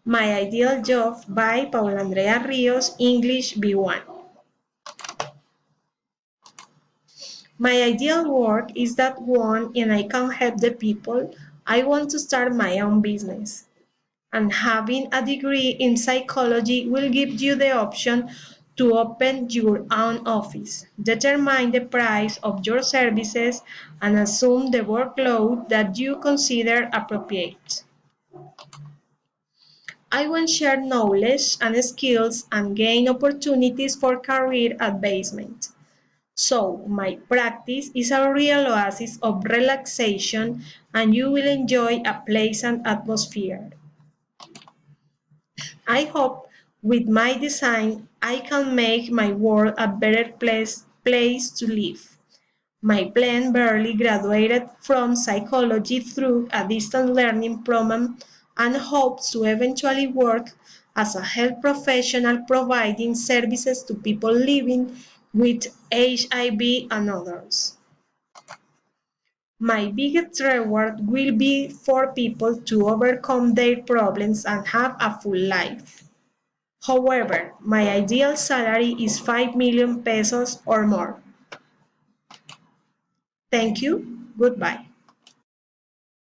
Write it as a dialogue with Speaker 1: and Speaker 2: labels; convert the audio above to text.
Speaker 1: My Ideal Job by Paula Andrea Rios, English B1. My ideal work is that one and I can help the people. I want to start my own business. And having a degree in psychology will give you the option to open your own office, determine the price of your services, and assume the workload that you consider appropriate. I want to share knowledge and skills and gain opportunities for career advancement. So, my practice is a real oasis of relaxation and you will enjoy a pleasant atmosphere. I hope with my design I can make my world a better place to live. My plan barely graduated from psychology through a distance learning program and hopes to eventually work as a health professional providing services to people living with HIV and others. My biggest reward will be for people to overcome their problems and have a full life. However, my ideal salary is 5 million pesos or more. Thank you. Goodbye.